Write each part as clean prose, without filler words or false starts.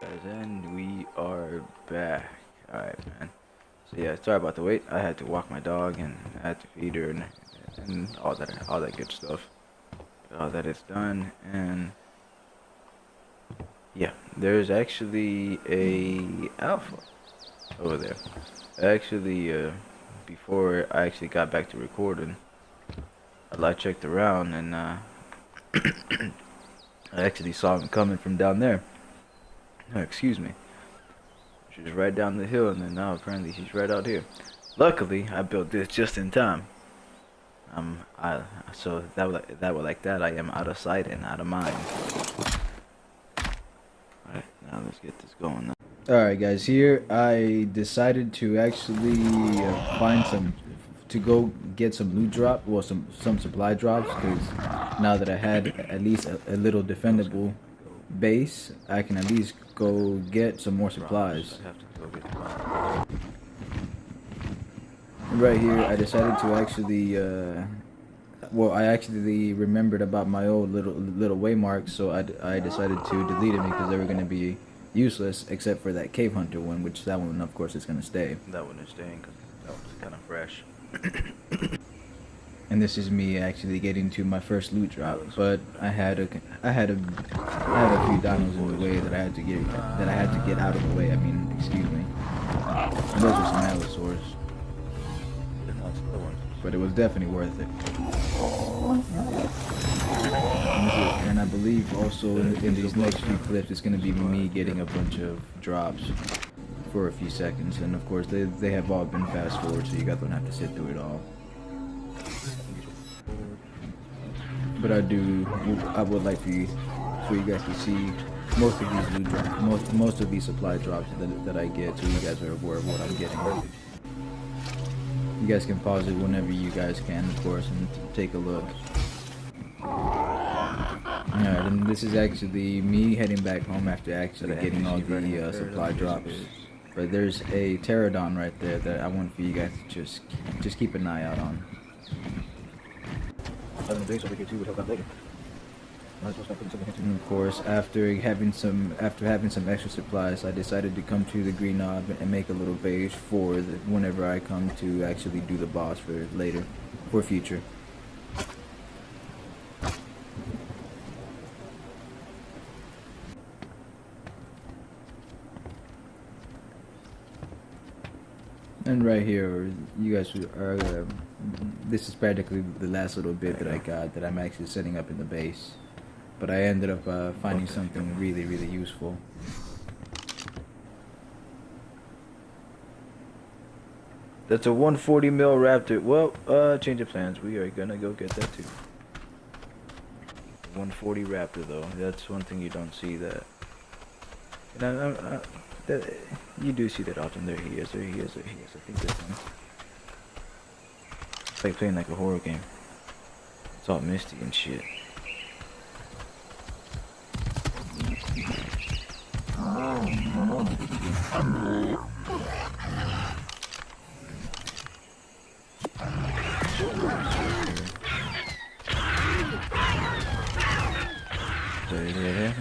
Guys, and we are back. Alright, man. So yeah, sorry about the wait. I had to walk my dog and I had to feed her and all that good stuff. All that is done, and yeah, there's actually a alpha over there. Actually, before I actually got back to recording, I checked around and I actually saw him coming from down there. Oh, excuse me. She was right down the hill, and then now apparently she's right out here. Luckily, I built this just in time. So that I am out of sight and out of mind. Alright, now let's get this going now. Alright guys, here I decided to actually go get some loot drop, well some supply drops, because now that I had at least a little defendable base, I can at least go get some more supplies. Right here, I decided to actually, I actually remembered about my old little waymarks, so I decided to delete them because they were going to be useless, except for that cave hunter one, which that one, of course, is going to stay. That one is staying because that one's kind of fresh. And this is me actually getting to my first loot drop, but I had a few dinos in the way that I had to get out of the way. I mean, excuse me. And those were some allosaurs, but it was definitely worth it. And I believe also in these next few clips, it's going to be me getting a bunch of drops for a few seconds, and of course they have all been fast forward, so you guys don't have to sit through it all. But I would like for you guys to see most of these loot drops, most of these supply drops that I get, so you guys are aware of what I'm getting. You guys can pause it whenever you guys can, of course, and take a look. Alright, and this is actually me heading back home after actually getting all the supply drops. But there's a pterodon right there that I want for you guys to just keep an eye out on. And of course, after having some extra supplies, I decided to come to the green knob and make a little base for whenever I come to actually do the boss for later, for future. And right here, you guys are, this is practically the last little bit that I got that I'm actually setting up in the base. But I ended up finding something really, really useful. That's a 140 mil Raptor. Well, change of plans. We are gonna go get that too. 140 Raptor though. That's one thing you don't see that. And you do see that often. There he is. I think this one. It's like playing like a horror game. It's all misty and shit.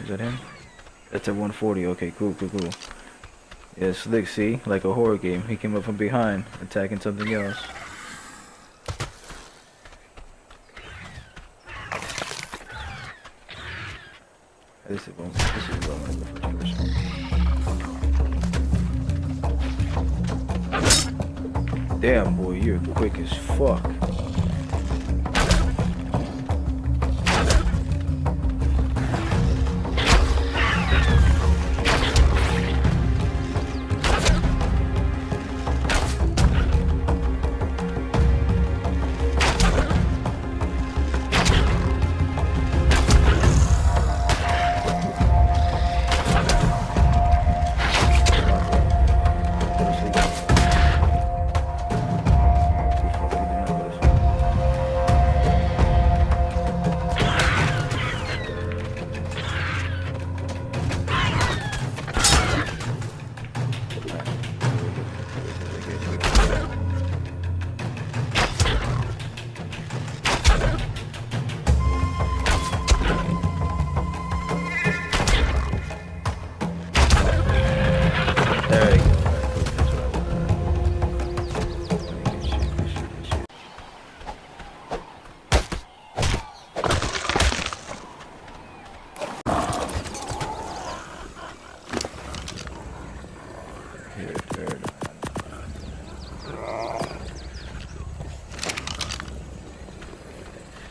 Is that him? That's a 140. Okay, cool. Yeah, slick, see? Like a horror game. He came up from behind, attacking something else. This is one Damn, boy, you're quick as fuck.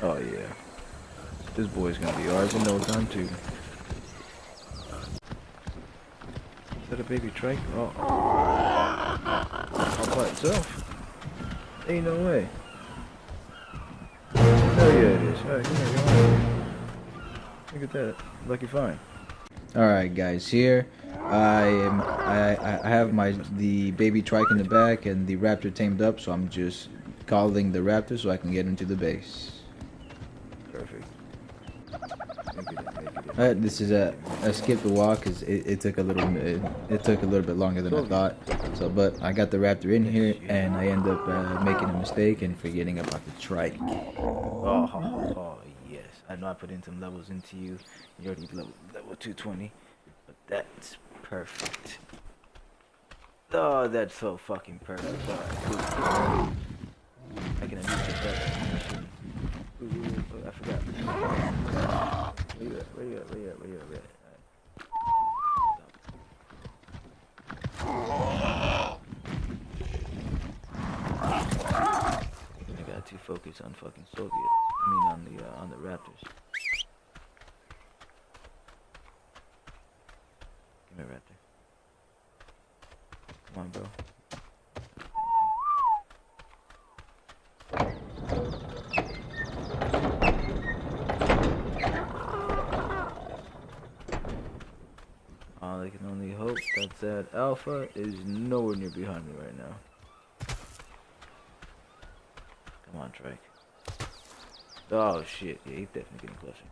Oh yeah. This boy's gonna be ours in no time too. Is that a baby trike? Oh, all by itself. Ain't no way. Hell yeah it is. Alright, come here, come on. Look at that. Lucky find. Alright guys, here I have the baby trike in the back and the Raptor tamed up, so I'm just calling the Raptor so I can get into the base. Perfect. This is I skipped the walk because it took a little bit longer than I thought. So, but I got the Raptor in here and I end up making a mistake and forgetting about the trike. Oh yes, I know I put in some levels into you. You already level 220, but that's perfect. Oh, that's so fucking perfect. Alright, I can at least get that. I forgot. Where you at? I got too focused on fucking Soviet. I mean on the Raptors. Come here, Raptor. Come on, bro. I can only hope that Alpha is nowhere near behind me right now. Come on, Trike. Oh shit, yeah, he's definitely getting closer.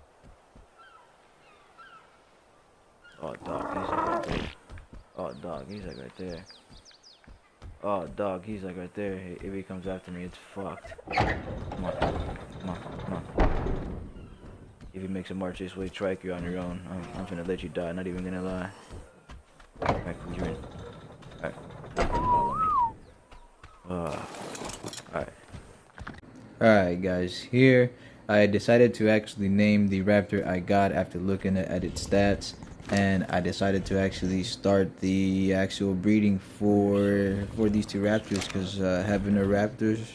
Oh dog, he's like right there. Oh dog, he's like right there. Oh dog, he's like right there. Hey, if he comes after me, it's fucked. Come on. If he makes a march this way, Trike, you're on your own. I'm finna let you die, not even gonna lie. Alright, cool, you're in. Alright, follow me. Alright. Alright guys, here I decided to actually name the Raptor I got after looking at its stats, and I decided to actually start the actual breeding for these two Raptors, because having a Raptors,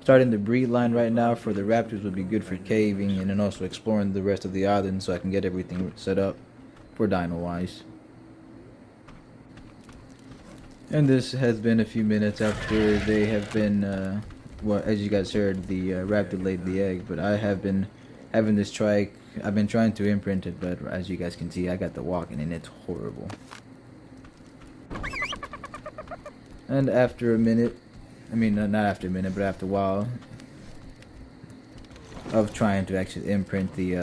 starting the breed line right now for the Raptors would be good for caving and then also exploring the rest of the island so I can get everything set up for dino wise. And this has been a few minutes after they have been, well, as you guys heard, the Raptor laid the egg, but I have been having this trike. I've been trying to imprint it, but as you guys can see, I got the walking and it's horrible. And after a minute, I mean, not after a minute, but after a while of trying to actually imprint the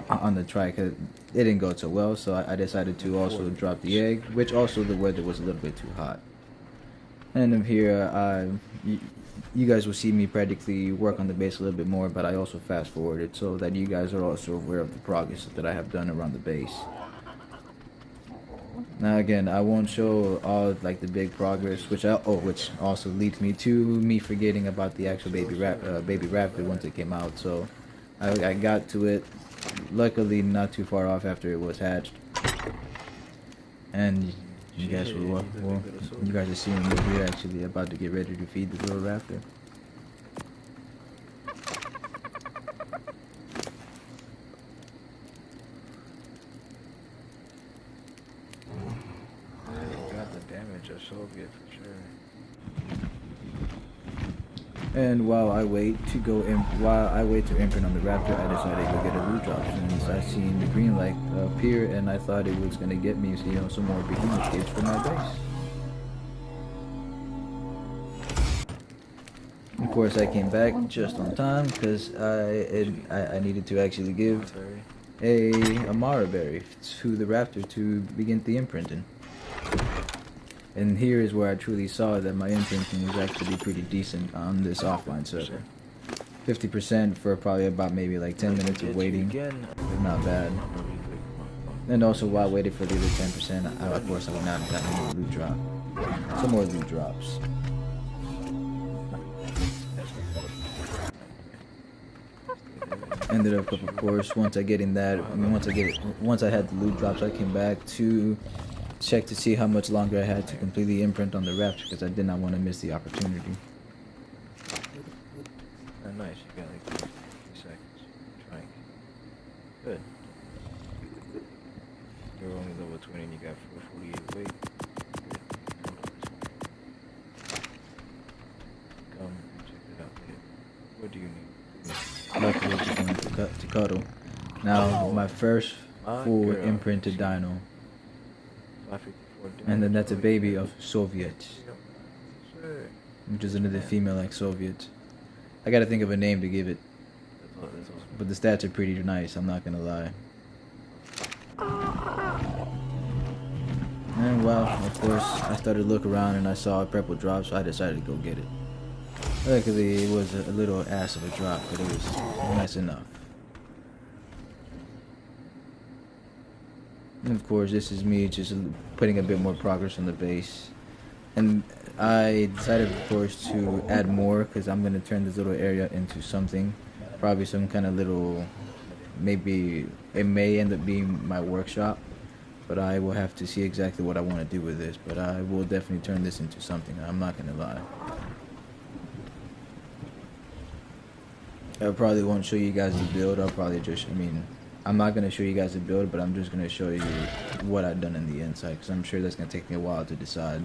on the trike, it didn't go so well, so I decided to also drop the egg, which also the weather was a little bit too hot. And here, you guys will see me practically work on the base a little bit more, but I also fast forwarded so that you guys are also aware of the progress that I have done around the base. Now again, I won't show all like the big progress, which also leads me to me forgetting about the actual baby Raptor once it came out. So I got to it, luckily not too far off after it was hatched, and you guys will, you guys are seeing me here actually about to get ready to feed the little Raptor. Got the damage of Soviet for sure. And while I wait to imprint on the Raptor, I decided to go get a loot drop since I seen the green light appear, and I thought it was gonna get me, some more behemoth gates for my base. Of course, I came back just on time because I needed to actually give a Amara berry to the Raptor to begin the imprinting. And here is where I truly saw that my imprinting was actually pretty decent on this offline server. 50% for probably about maybe like 10 minutes of waiting, not bad. And also while I waited for the other 10%, of course I went out and got a loot drop. Some more loot drops. Ended up, of course, once I had the loot drops, I came back to check to see how much longer I had to completely imprint on the Raptor because I did not want to miss the opportunity. Nice, you got like Good. You're only level 20 and you got 448 weight. Come check it out, kid. What do you need? Luckily, just wanted to cuddle. Now, my first full imprinted dino. And then that's a baby of Soviet. Which is another female like Soviet. I gotta think of a name to give it. But the stats are pretty nice, I'm not gonna lie. And well, of course, I started to look around and I saw a purple drop, so I decided to go get it. Luckily, it was a little ass of a drop, but it was nice enough. And of course, this is me just putting a bit more progress on the base. And I decided, of course, to add more because I'm going to turn this little area into something. Probably some kind of little, maybe it may end up being my workshop. But I will have to see exactly what I want to do with this. But I will definitely turn this into something. I'm not going to lie. I probably won't show you guys the build. I'll probably just, I'm not going to show you guys the build, but I'm just going to show you what I've done in the inside. Because I'm sure that's going to take me a while to decide.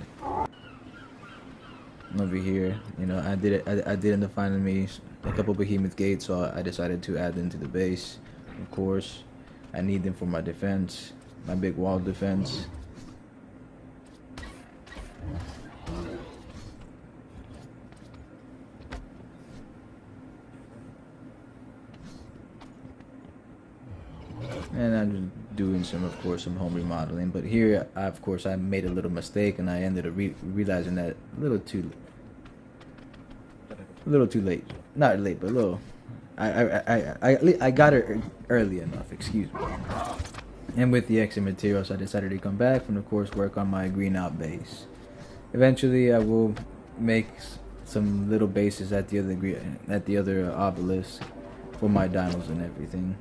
Over here, I did end up finding me a couple behemoth gates, so I decided to add them to the base. Of course, I need them for my defense, my big wall defense. And I'm just doing some home remodeling. But here, of course, I made a little mistake, and I ended up realizing that a little too late. Not late, but a little. I got it early enough. Excuse me. And with the extra materials, I decided to come back and, of course, work on my green out base. Eventually, I will make some little bases at the other obelisk for my dinos and everything.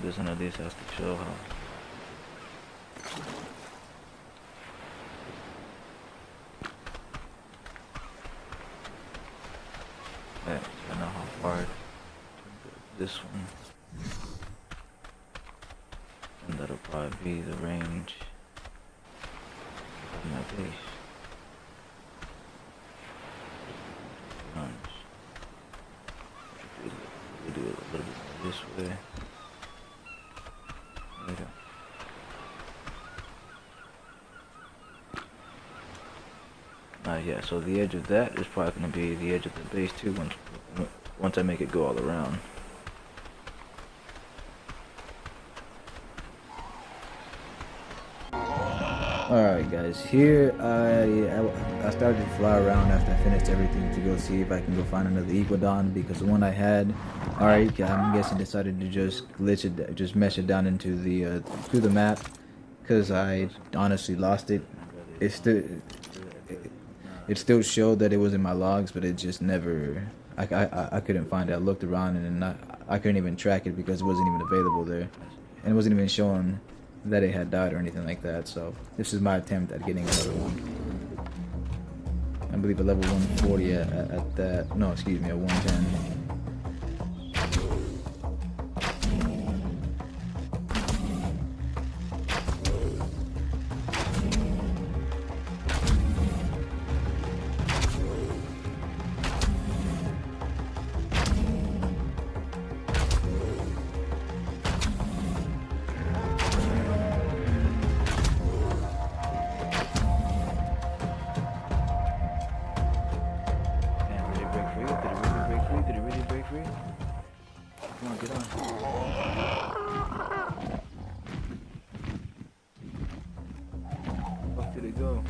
This one of these has to show how. Yeah, so I know how far this one. And that'll probably be the range of my base. We'll do it a little bit more this way. Yeah, so the edge of that is probably going to be the edge of the base too once I make it go all around. Alright guys, here I started to fly around after I finished everything to go see if I can go find another Equidon, because the one I had, alright, I'm guessing decided to just glitch it, just mesh it down into the through the map, because I honestly lost it. It still showed that it was in my logs, but it just never, I couldn't find it. I looked around and I couldn't even track it because it wasn't even available there. And it wasn't even showing that it had died or anything like that. So this is my attempt at getting another one. I believe a level 140 at that, no, excuse me, at 110. Come on, get on. Fuck did it go?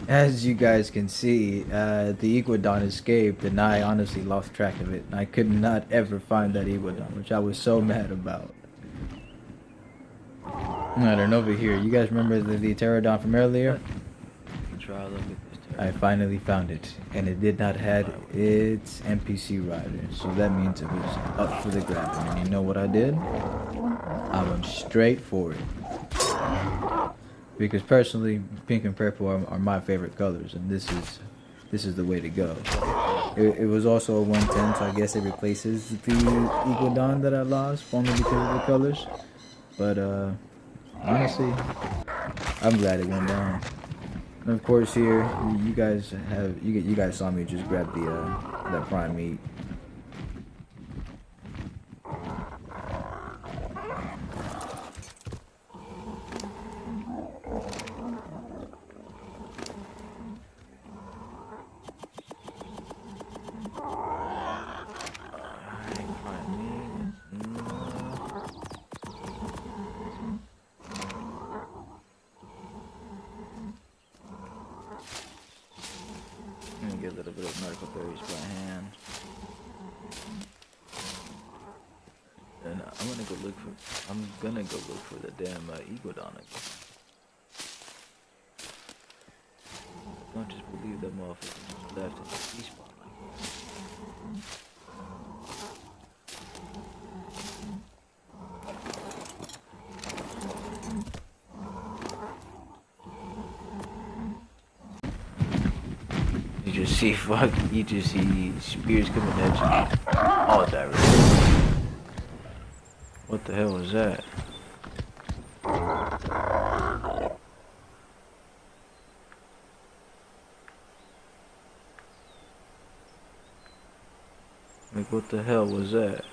As you guys can see, the Iguodon escaped, and I honestly lost track of it. I could not ever find that Iguodon, which I was so mad about. Alright, and over here, you guys remember the pterodon from earlier? I finally found it, and it did not have its NPC rider, so that means it was up for the grabbing. And you know what I did? I went straight for it. Because personally, pink and purple are my favorite colors, and this is the way to go. It was also a 110, so I guess it replaces the Iguodon that I lost, only because of the colors. But honestly, I'm glad it went down. And of course, here you guys saw me just grab the that prime meat. Get a little bit of medical berries by hand. And I'm gonna go look for the damn Iguodon again. Don't just believe that motherfucker left in the respawn like that. You just see spears coming at you all directions. What the hell was that? Like, what the hell was that?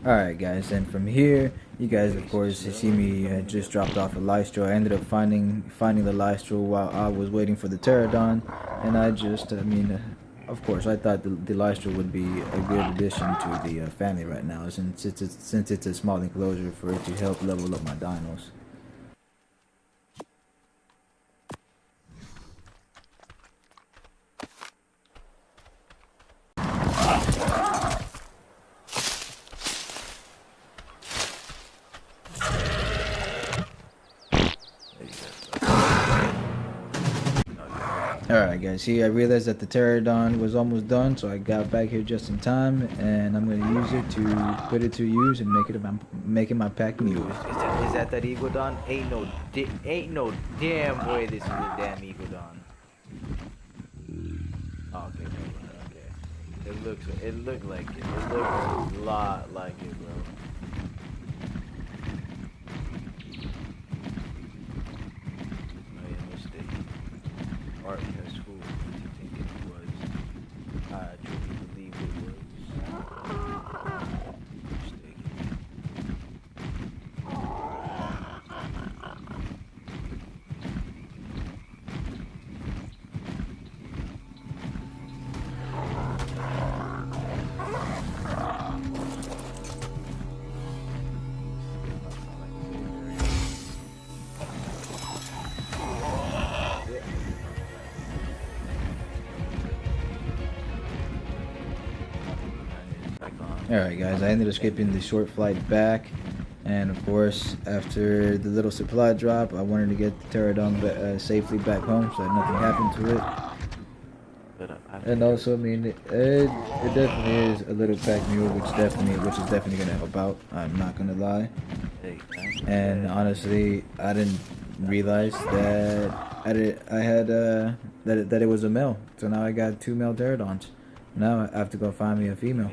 Alright guys, and from here, you guys of course see me just dropped off a Lystro. I ended up finding the Lystro while I was waiting for the pterodon, and of course I thought the Lystro would be a good addition to the family right now, since it's a small enclosure for it to help level up my dinos. Alright guys, see I realized that the pterodon was almost done, so I got back here just in time, and I'm going to use it to put it to use and make it my pack mule. Is that Iguodon? Ain't no damn way this is a damn Iguodon. Oh, okay, okay. It looks like it. It looks a lot like it, bro. Art has fooled me into thinking it was. I truly believe it was. Mistaken. Alright guys, I ended up skipping the short flight back, and of course after the little supply drop I wanted to get the pterodon safely back home so that nothing happened to it. And also, I mean, it definitely is a little pack mule, which is definitely gonna help out. I'm not gonna lie. And honestly, I didn't realize that that it was a male. So now I got 2 male pterodons. Now I have to go find me a female.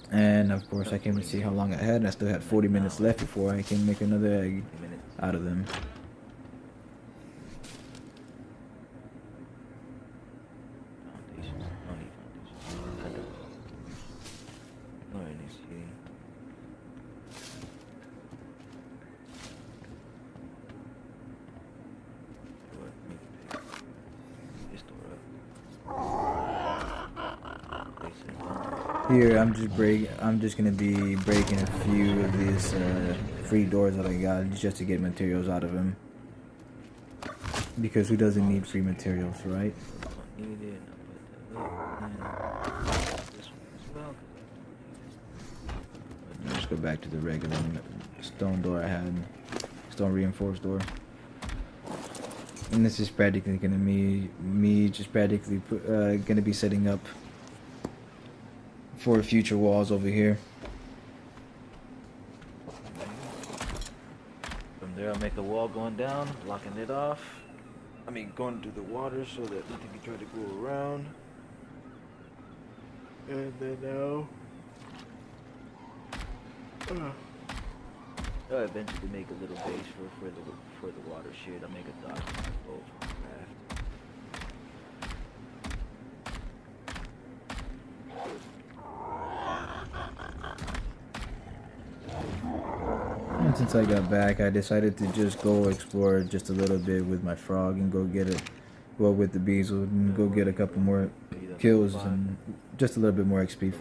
And of course, I came to see how long I had, and I still had 40 minutes left before I can make another egg out of them. Here, I'm just gonna be breaking a few of these free doors that I got just to get materials out of him. Because who doesn't need free materials, right? Don't need it. I'll put that up. And this one as well, because I don't need it. Let's go back to the regular stone door I had. Stone reinforced door. And this is practically gonna me just practically gonna be setting up for future walls over here. From there, I'll make a wall going down, blocking it off. I mean, going through the water so that nothing can try to go around. And then now, I'll eventually make a little base for the water shit. I'll make a dock for my boat for my raft. And since I got back, I decided to just go explore just a little bit with my frog and go get it. Well, with the bees, and go get a couple more kills and just a little bit more XP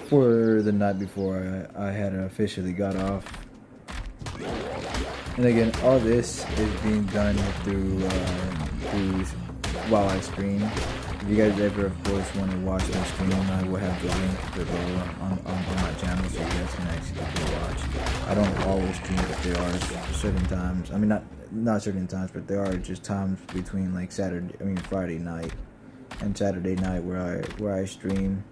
for the night before I had officially got off. And again, all this is being done through while I stream. If you guys ever, of course, want to watch my stream, I will have the link below on my channel so you guys can actually go watch. I don't always stream, but there are certain times. I mean, not certain times, but there are just times between like Friday night and Saturday night where I stream.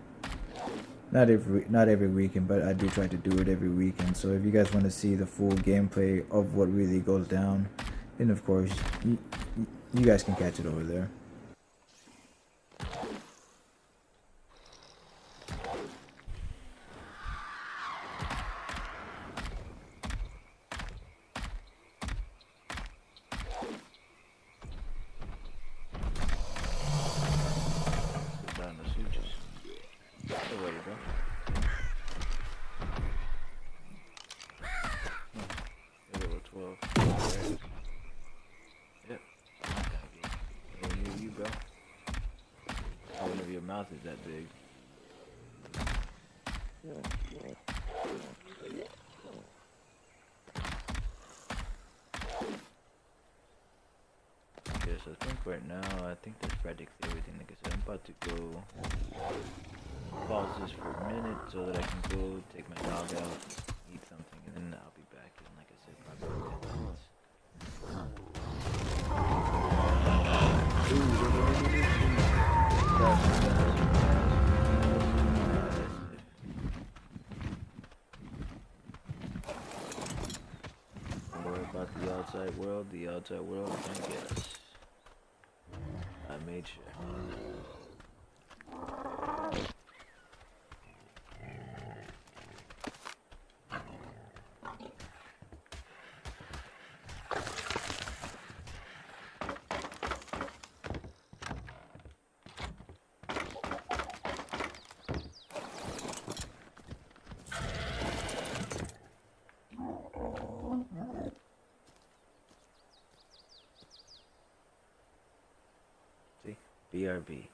Not every weekend, but I do try to do it every weekend. So if you guys want to see the full gameplay of what really goes down, then of course you guys can catch it over there. Mouth is that big. Yes, I think right now, I think that's practically everything. Like I said, I'm about to go pause this for a minute so that I can go take my dog out, eat something, and then I'll be back in, like I said, probably 10 minutes. Don't worry about the outside world can't get us. I made sure. See? BRB.